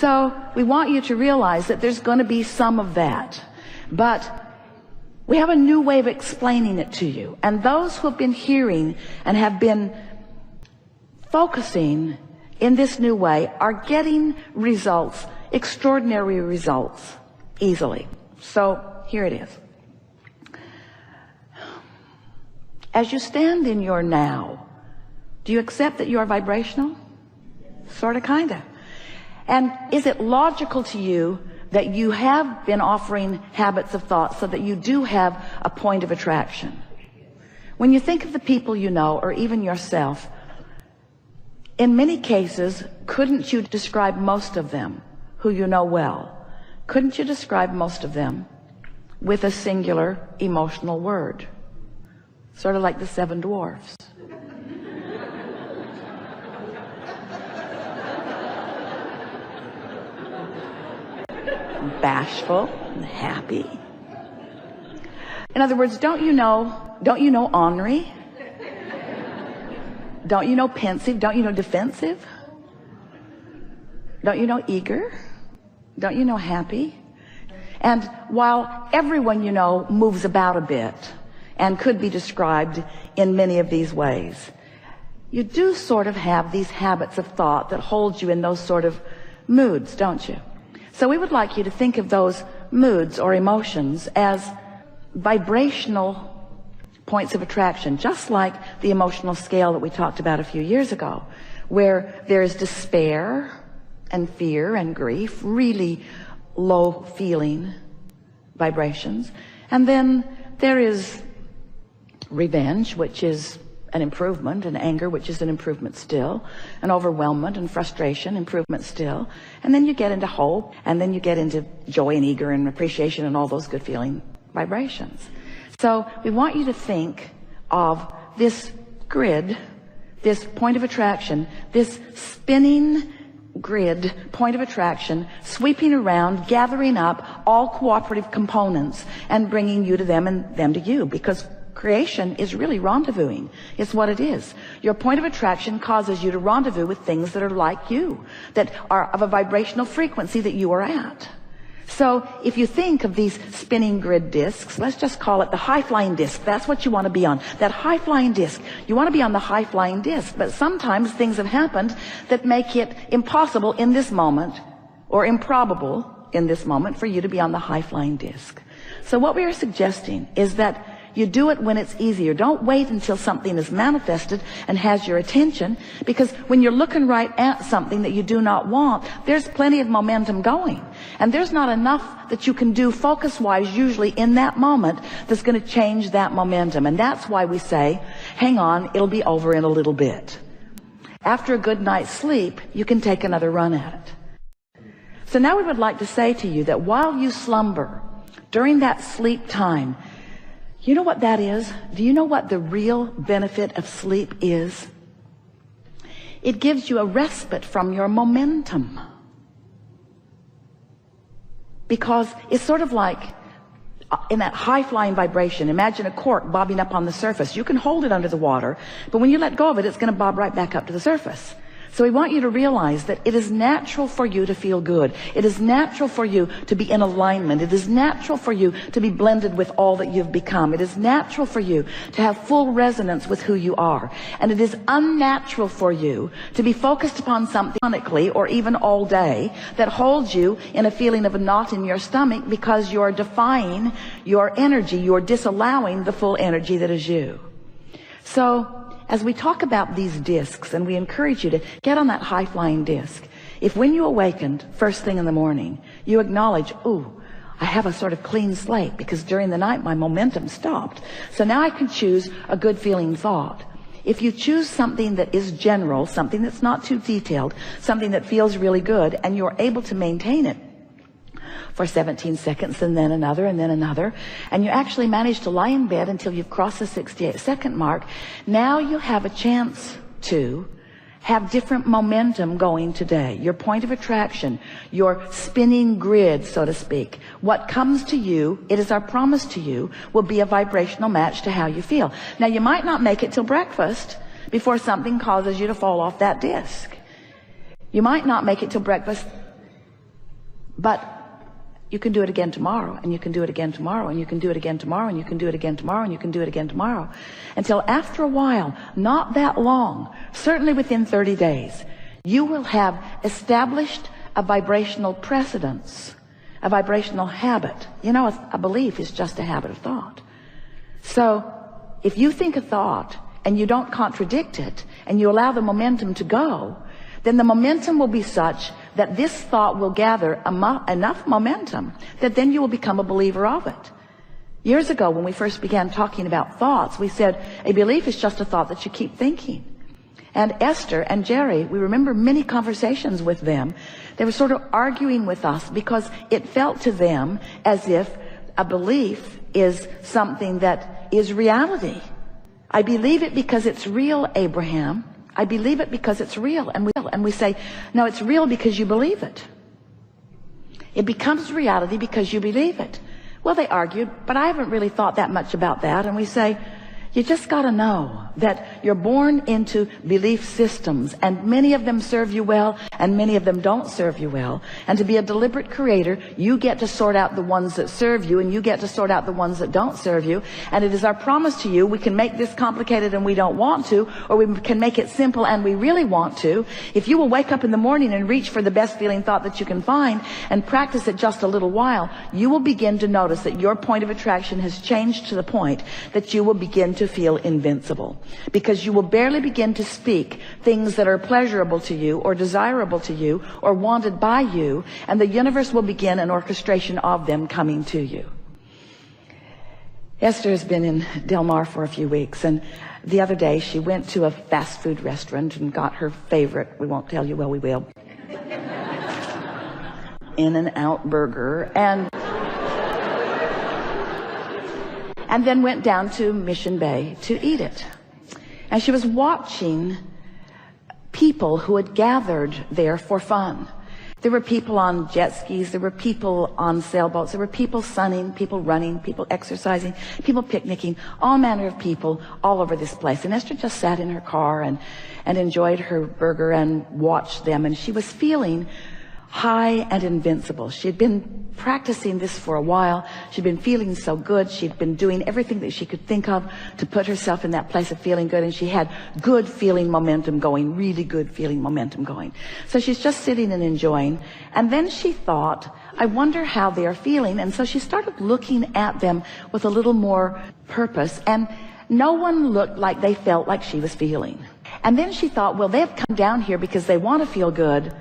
So we want you to realize that there's going to be some of that, but we have a new way of explaining it to you. And those who have been hearing and have been focusing in this new way are getting results, extraordinary results, easily. So here it is. As you stand in your now, do you accept that you are vibrational? Sort of, kind of. And is it logical to you that you have been offering habits of thought so that you do have a point of attraction? When you think of the people you know, or even yourself, in many cases, couldn't you describe most of them who you know well? Couldn't you describe most of them with a singular emotional word? Sort of like the 7 dwarfs. Bashful and happy. In other words, don't you know ornery? Don't you know pensive? Don't you know defensive? Don't you know eager? Don't you know happy? And while everyone you know moves about a bit and could be described in many of these ways, you do sort of have these habits of thought that hold you in those sort of moods, don't you? So we would like you to think of those moods or emotions as vibrational points of attraction, just like the emotional scale that we talked about a few years ago, where there's despair and fear and grief, really low feeling vibrations. And then there is revenge, which is an improvement, and anger, which is an improvement still, and overwhelmment and frustration, improvement still. And then you get into hope, and then you get into joy and eager and appreciation and all those good feeling vibrations. So we want you to think of this grid, this point of attraction, this spinning grid, point of attraction, sweeping around, gathering up all cooperative components and bringing you to them and them to you, because creation is really rendezvousing. It's what it is. Your point of attraction causes you to rendezvous with things that are like you, that are of a vibrational frequency that you are at. So if you think of these spinning grid discs, let's just call it the high-flying disc. That's what you want to be on, that high-flying disc. You want to be on the high-flying disc, but sometimes things have happened that make it impossible in this moment, or improbable in this moment, for you to be on the high-flying disc. So what we are suggesting is that you do it when it's easier. Don't wait until something is manifested and has your attention, because when you're looking right at something that you do not want, there's plenty of momentum going, and there's not enough that you can do focus-wise usually in that moment that's going to change that momentum. And that's why we say, hang on, it'll be over in a little bit. After a good night's sleep, you can take another run at it. So now we would like to say to you that while you slumber, during that sleep time, you know what that is? Do you know what the real benefit of sleep is? It gives you a respite from your momentum. Because it's sort of like in that high-flying vibration. Imagine a cork bobbing up on the surface. You can hold it under the water, but when you let go of it, it's going to bob right back up to the surface. So we want you to realize that it is natural for you to feel good. It is natural for you to be in alignment. It is natural for you to be blended with all that you've become. It is natural for you to have full resonance with who you are. And it is unnatural for you to be focused upon something chronically or even all day that holds you in a feeling of a knot in your stomach, because you're defying your energy. You're disallowing the full energy that is you. So as we talk about these discs, and we encourage you to get on that high-flying disc, if when you awakened first thing in the morning, you acknowledge, ooh, I have a sort of clean slate, because during the night my momentum stopped. So now I can choose a good feeling thought. If you choose something that is general, something that's not too detailed, something that feels really good, and you're able to maintain it for 17 seconds, and then another, and you actually manage to lie in bed until you've crossed the 68-second mark, now you have a chance to have different momentum going today. Your point of attraction, your spinning grid, so to speak. What comes to you, it is our promise to you, will be a vibrational match to how you feel. Now, you might not make it till breakfast before something causes you to fall off that disc. You might not make it till breakfast But you can do it again tomorrow, and you can do it again tomorrow, and you can do it again tomorrow, and you can do it again tomorrow, and you can do it again tomorrow, until after a while, not that long, certainly within 30 days, you will have established a vibrational precedence, a vibrational habit. You know, a belief is just a habit of thought. So if you think a thought and you don't contradict it, and you allow the momentum to go, then the momentum will be such that this thought will gather enough momentum that then you will become a believer of it. Years ago, when we first began talking about thoughts, we said a belief is just a thought that you keep thinking. And Esther and Jerry, we remember many conversations with them. They were sort of arguing with us because it felt to them as if a belief is something that is reality. I believe it because it's real, Abraham. I believe it because it's real. And we say, no, it's real because you believe it. It becomes reality because you believe it. Well, they argued, but I haven't really thought that much about that. And we say, you just got to know that you're born into belief systems, and many of them serve you well and many of them don't serve you well. And to be a deliberate creator, you get to sort out the ones that serve you, and you get to sort out the ones that don't serve you. And it is our promise to you, we can make this complicated and we don't want to, or we can make it simple and we really want to. If you will wake up in the morning and reach for the best feeling thought that you can find and practice it just a little while, you will begin to notice that your point of attraction has changed to the point that you will begin to feel invincible, because you will barely begin to speak things that are pleasurable to you or desirable to you or wanted by you, and the universe will begin an orchestration of them coming to you. Esther has been in Del Mar for a few weeks, and the other day she went to a fast food restaurant and got her favorite, we won't tell you, well, we will, In-N-Out burger, and then went down to Mission Bay to eat it. And she was watching people who had gathered there for fun. There were people on jet skis, there were people on sailboats, there were people sunning, people running, people exercising, people picnicking, all manner of people all over this place. And Esther just sat in her car and enjoyed her burger and watched them, and she was feeling high and invincible. She had been practicing this for a while. She'd been feeling so good. She'd been doing everything that she could think of to put herself in that place of feeling good, and she had good feeling momentum going, really good feeling momentum going. So she's just sitting and enjoying, and then she thought, I wonder how they are feeling. And so she started looking at them with a little more purpose, and no one looked like they felt like she was feeling. And then she thought, well, they have come down here because they want to feel good.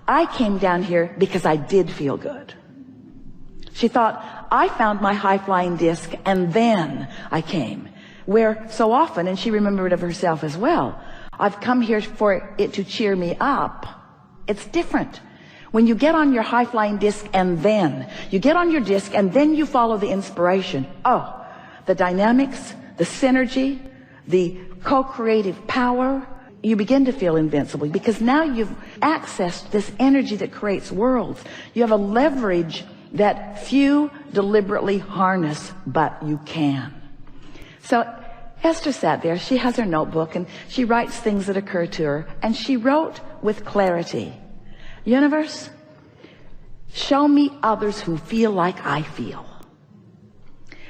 I came down here because I did feel good. She thought, I found my high-flying disc and then I came. Where so often, and she remembered of herself as well, I've come here for it to cheer me up. It's different. When you get on your high-flying disc and then, you get on your disc and then you follow the inspiration. Oh, the dynamics, the synergy, the co-creative power, you begin to feel invincible because now you've accessed this energy that creates worlds. You have a leverage that few deliberately harness, but you can. So Esther sat there. She has her notebook and she writes things that occur to her, and she wrote with clarity, universe, show me others who feel like I feel.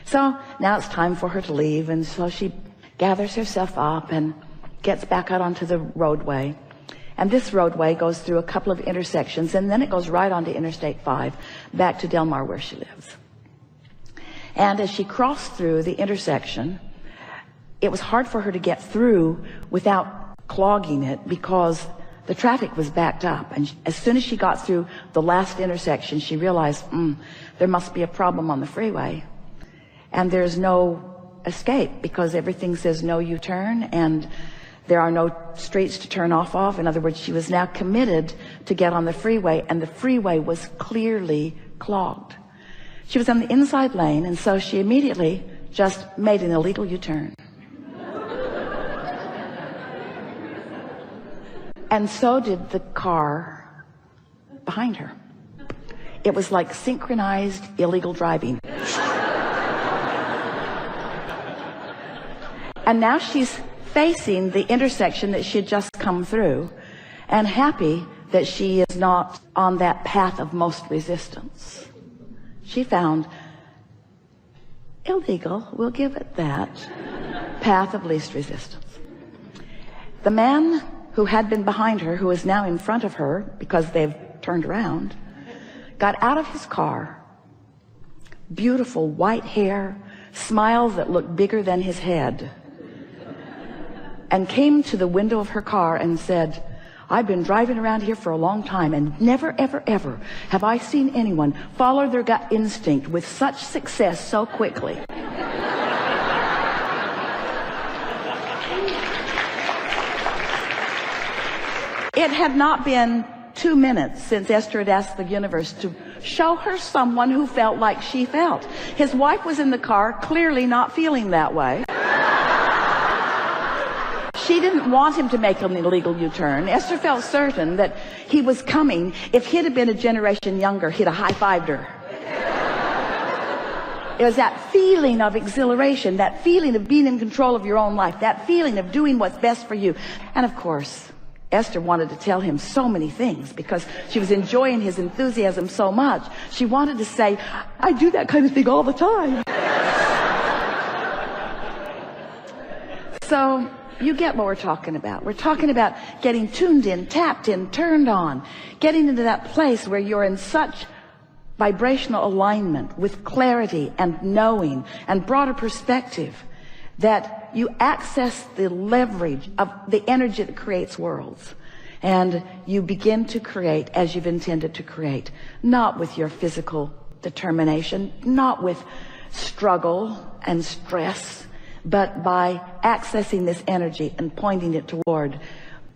So now it's time for her to leave, and so she gathers herself up and gets back out onto the roadway. And this roadway goes through a couple of intersections, and then it goes right onto Interstate 5 back to Del Mar where she lives. And as she crossed through the intersection, it was hard for her to get through without clogging it because the traffic was backed up. And as soon as she got through the last intersection, she realized, there must be a problem on the freeway. And there's no escape because everything says no U-turn, and there are no streets to turn off of. In other words, she was now committed to get on the freeway, and the freeway was clearly clogged. She was on the inside lane, and so she immediately just made an illegal U-turn. And so did the car behind her. It was like synchronized illegal driving. And now she's facing the intersection that she had just come through, and happy that she is not on that path of most resistance. She found illegal, we'll give it that, path of least resistance. The man who had been behind her, who is now in front of her because they've turned around, got out of his car, beautiful white hair, smiles that looked bigger than his head, and came to the window of her car and said, I've been driving around here for a long time, and never, ever, ever have I seen anyone follow their gut instinct with such success so quickly. It had not been 2 minutes since Esther had asked the universe to show her someone who felt like she felt. His wife was in the car, clearly not feeling that way. She didn't want him to make an illegal U-turn. Esther felt certain that he was coming. If he'd have been a generation younger, he'd have high-fived her. It was that feeling of exhilaration, that feeling of being in control of your own life, that feeling of doing what's best for you. And of course, Esther wanted to tell him so many things because she was enjoying his enthusiasm so much. She wanted to say, I do that kind of thing all the time. So you get what we're talking about. We're talking about getting tuned in, tapped in, turned on, getting into that place where you're in such vibrational alignment with clarity and knowing and broader perspective that you access the leverage of the energy that creates worlds, and you begin to create as you've intended to create, not with your physical determination, not with struggle and stress, but by accessing this energy and pointing it toward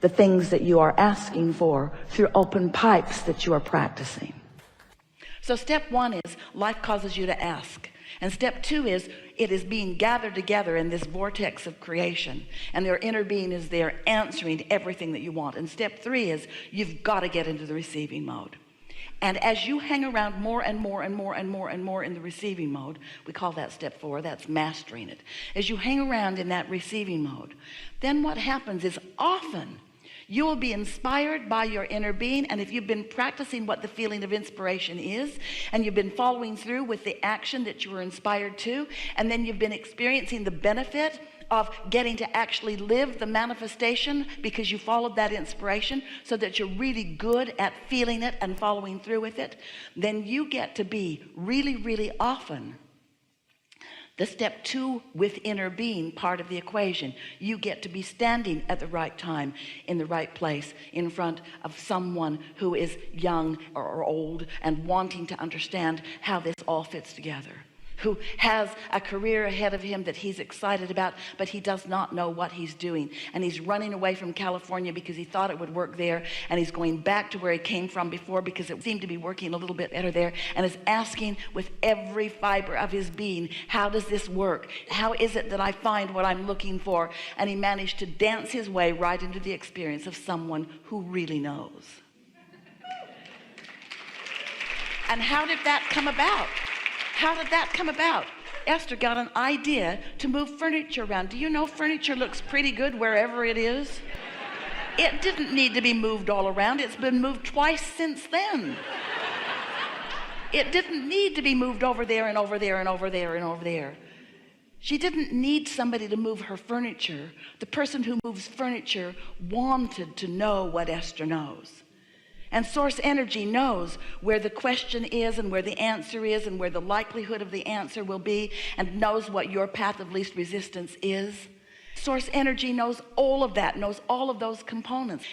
the things that you are asking for through open pipes that you are practicing. So step one is life causes you to ask. And step two is it is being gathered together in this vortex of creation, and their inner being is there answering everything that you want. And step three is you've got to get into the receiving mode. And as you hang around more and more and more and more and more in the receiving mode, we call that step 4, that's mastering it. As you hang around in that receiving mode, then what happens is often you will be inspired by your inner being. And if you've been practicing what the feeling of inspiration is, and you've been following through with the action that you were inspired to, and then you've been experiencing the benefit of getting to actually live the manifestation because you followed that inspiration so that you're really good at feeling it and following through with it, then you get to be really, really often the step 2 with inner being part of the equation. You get to be standing at the right time in the right place in front of someone who is young or old and wanting to understand how this all fits together, who has a career ahead of him that he's excited about, but he does not know what he's doing, and he's running away from California because he thought it would work there, and he's going back to where he came from before because it seemed to be working a little bit better there, and is asking with every fiber of his being, how does this work? How is it that I find what I'm looking for? And he managed to dance his way right into the experience of someone who really knows. And how did that come about? How did that come about? Esther got an idea to move furniture around. Do you know furniture looks pretty good wherever it is? It didn't need to be moved all around. It's been moved twice since then. It didn't need to be moved over there and over there and over there and over there. She didn't need somebody to move her furniture. The person who moves furniture wanted to know what Esther knows. And source energy knows where the question is and where the answer is and where the likelihood of the answer will be, and knows what your path of least resistance is. Source energy knows all of that, knows all of those components.